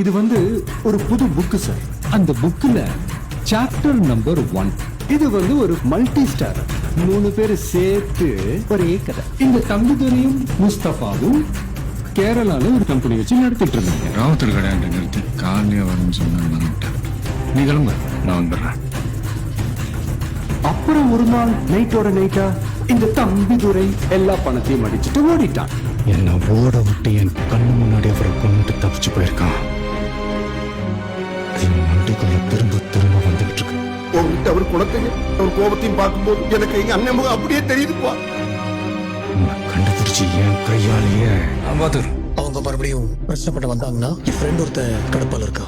இது ஒரு புது புக்கு சார். அந்த புக்ல சாப்டர் நம்பர் 1 இது ஒரு மல்டி ஸ்டார். 3 பேர் சேர்த்து ஒரே கதை. இந்த தம்பிதுரையும் முஸ்தபாவும் கேரளால ஒரு கம்பெனி வச்சு நடத்திட்டு இருந்தாங்க. ராவுத்தர் கடையாண்ட நிறுத்தி காலையே வரும்னு சொன்னேன். நீ கிளம்ப, நான் வந்துடுறேன். அப்புறம் ஒரு நாள் நைட்டோட நைட்டா இந்த தம்பிதுரை எல்லா பணத்தையும் அடிச்சுட்டு ஓடிட்டான். என்ன ஓட விட்டு என் கண்ணு முன்னாடி அவரை கொண்டு தப்பிச்சு போயிருக்கான். என் வண்டிக்குள்ள திரும்ப திரும்ப வந்துகிட்டு இருக்கு. உங்ககிட்ட அவர் குணத்தையும் அவர் கோபத்தையும் பார்க்கும்போது எனக்கு எங்க அண்ணன் முகம் அப்படியே தெரியுதுப்பா. உன்னை கண்டுபிடிச்சு என் கையாலேயே அவங்க மறுபடியும் பிரச்சனை பண்ண வந்தாங்கன்னா என் ஃப்ரெண்ட் ஒருத்த கடப்பால இருக்கா.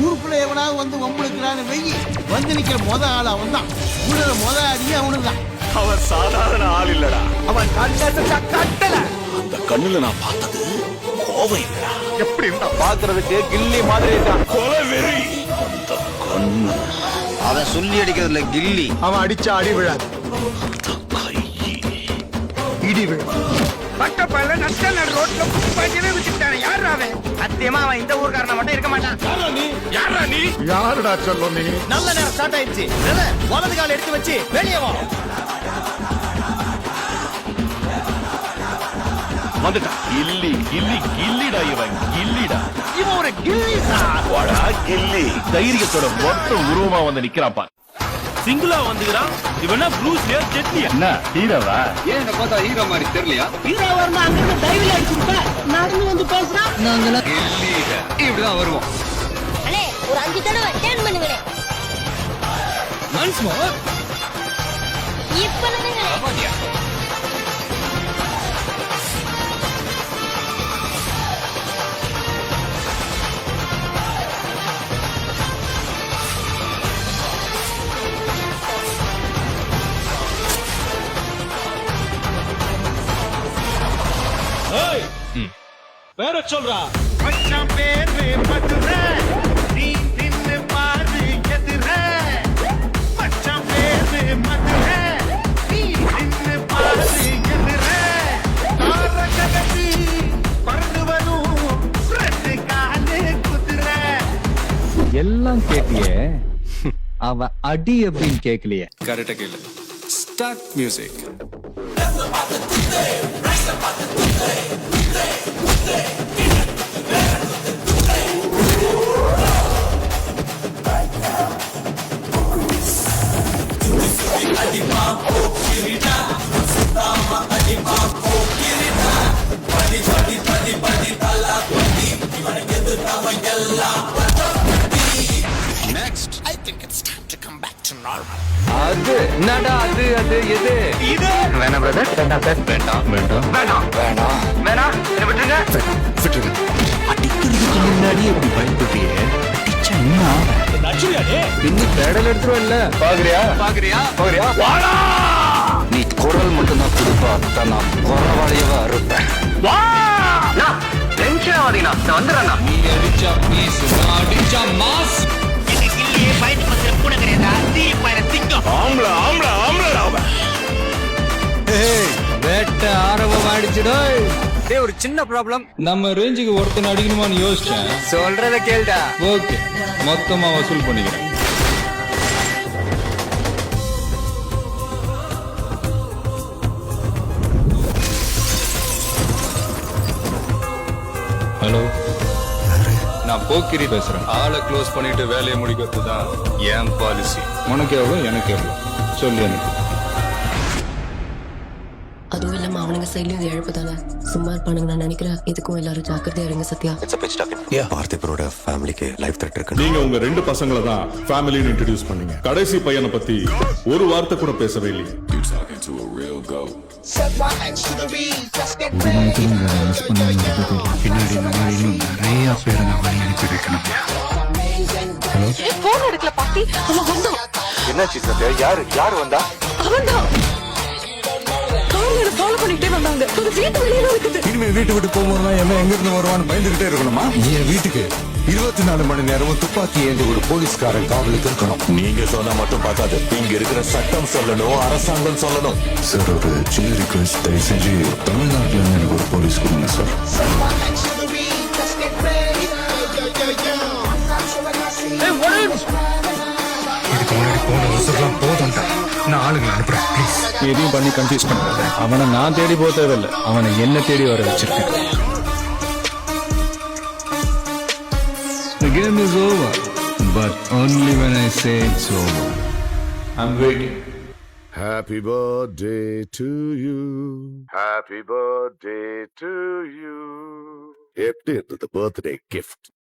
ஊருக்குள்ள எவனாவது வம்புழுக்கிறான்னு வெயி வந்து நிக்கிற ஆள் அவன் தான். முத அடியே அவனுதான். அவன் சாதாரண ஆள் இல்லடா. அவன் கட்டல. அந்த கண்ணுல நான் பார்த்தது கோவம் இல்லடா. எப்படி இருந்தா பாக்குறதுக்கு கில்லி மாதிரி இருக்கான். கொலை வெறி. அந்த கண்ணு அவன் சொல்லி அடிக்கிறதுல கில்லி. அவன் அடிச்சா அடி விழாது, அந்த கை இடி விழா. பட்டப்பல்ல நட்ட ரோட்ல குப்பாஞ்சினே விட்டுட்டானே. யாரா அவன்? சத்தியமா அவன் இந்த ஊர்க்காரன மட்டும் இருக்க மாட்டான். யாரா நீ? யாருடா சொல்ல நீ? நல்ல நேரம் ஸ்டார்ட் ஆயிடுச்சு. வலது கால் எடுத்து வச்சு வெளியே வா. வந்துட்டா. கில்லி கில்லி கில்லிடா. இவன் கில்லிடா. இவன் ஒரு கில்லி சார். வாடா கில்லி. தைரியத்தோட மொத்த உருவமா வந்து நிக்கிறான்ப்பா. சிங்கிளா வந்துக்கிறான். இவனா ப்ளூஸ் லியர் ஜெட்லியா? என்ன ஹீரோவா? ஏன் என்ன பார்த்தா ஹீரோ மாதிரி தெரியலையா? ஹீரோ வரணும் அங்க டைவில் அடிச்சுட்டா. நடந்து வந்து பேசுறா. நாங்கள இப்படிதான் வருவோம். அண்ணே ஒரு 5 தடவை டர்ன் பண்ணுங்களே. Once more. இப்ப பண்ணுங்களே. ஆமாடியா. வேற சொல்றா. மச்சான் பேரு மதுரை. நீ தின்னு பாரு எதிரே. மச்சான் பேரு மதுரை. நீ தின்னு பாரு எதிரே. காரகதி பறந்து வரும் ரெண்டு காலு குதிரை. எல்லாம் கேட்டியே, அவ அடி அப்படின்னு கேட்கலையே. கரெக்டா கேளு. Start music. Next, I think it's time to come back to normal. அது என்னடா அது அது எது? இது வேணாம் பிரதர். வேண்டாம் சார். வேண்டாம் வேண்டாம் வேண்டாம் வேண்டாம் வேணாம். என்ன விட்டுருங்க. விட்டுருங்க. அடிக்கிறதுக்கு முன்னாடி அப்படி பயன்படுத்தியே அடிச்சா என்ன நச்சுறியாடே. பின்னி பேடல் எடுத்துருவல்ல. பாக்குறியா பாக்குறியா பாக்குறியா? வாடா. நீ குரல் மட்டும்தான் கொடுப்பா. தான் நான் குறவாளியவா இருப்பேன். வா. டென்ஷன் ஆகாதீங்கண்ணா. நான் வந்துடுறேண்ணா. நீ அடிச்சா பீஸ், நான் அடிச்சா மாஸ். இந்த கில்லியே பயந்து பத்திர கூட கிடையாதா? தீ பயிர திங்கம். ஆம்ளா ஆம்ளா ஆம்ளா அவன். வேட்ட ஆரவம் ஆயிடுச்சுடோய். டேய் ஒரு சின்ன ப்ராப்ளம். நம்ம ரேஞ்சுக்கு ஒருத்தன் அடிக்கணுமான்னு யோசிச்சேன். சொல்றத கேளுடா. ஓகே, மொத்தமா வசூல் பண்ணிக்கிறேன். ஹலோ, நான் போக்கிரி பேசுறேன். ஆளை க்ளோஸ் பண்ணிட்டு வேலையை முடிக்கிறது தான் என் பாலிசி. உனக்கு எவ்வளோ, எனக்கு எவ்வளோ சொல்லி எனக்கு. அதுவும் இல்லாம அவனுங்க சைட்லயும் இது இழப்புதானே. சும்மா இருப்பானுங்க நான் நினைக்கிறேன். இதுக்கும் எல்லாரும் ஜாக்கிரதையா இருங்க சத்யா. பார்த்திபரோட ஃபேமிலிக்கு லைஃப் த்ரெட் இருக்கு. நீங்க உங்க 2 பசங்களை தான் ஃபேமிலின்னு இன்ட்ரோடியூஸ் பண்ணீங்க. கடைசி பையனை பத்தி ஒரு வார்த்தை கூட பேசவே இல்லையே. பின்னாடி இந்த மாதிரி இன்னும் நிறைய பேரை நான் வழி அனுப்பி வைக்கணும். போன் எடுக்கல பாட்டி. அவன் வந்தான். என்னாச்சு சத்யா? யாரு வந்தா? அவன்தான். காலையில ஃபாலோ பண்ணிட்டே வந்தாங்க. ஒரு வீட்டு வெளியில இருக்குது. இனிமே வீட்டு விட்டு போகும்போது என்ன எங்க இருந்து வருவான்னு பயந்துகிட்டே இருக்கணுமா? என் வீட்டுக்கு 24 மணி நேரமும் துப்பாக்கி ஏந்தி ஒரு போலீஸ்காரன் காவலுக்கு இருக்கணும். நீங்க சொன்னா மட்டும் பார்த்தாது. இங்க இருக்கிற சட்டம் சொல்லணும், அரசாங்கம் சொல்லணும். சார், ஒரு சின்ன ரிக்வெஸ்ட், தயவு செஞ்சு தமிழ்நாட்டுல இருந்து எனக்கு ஒரு போலீஸ் கொடுங்க சார். முன்னாடி போன உசுரெல்லாம் போதும்டா. நான் ஆளுங்களை அனுப்புறேன் ப்ளீஸ். எதையும் பண்ணி கன்ஃபியூஸ் பண்ணாத. அவனை நான் தேடி போக தேவையில்லை, அவனை என்ன தேடி வர வச்சிருக்கேன். The game is over, but only when I say it's over. I'm waiting. Happy birthday to you. Happy birthday to you. எப்படி இருந்தது பர்த்டே கிஃப்ட்?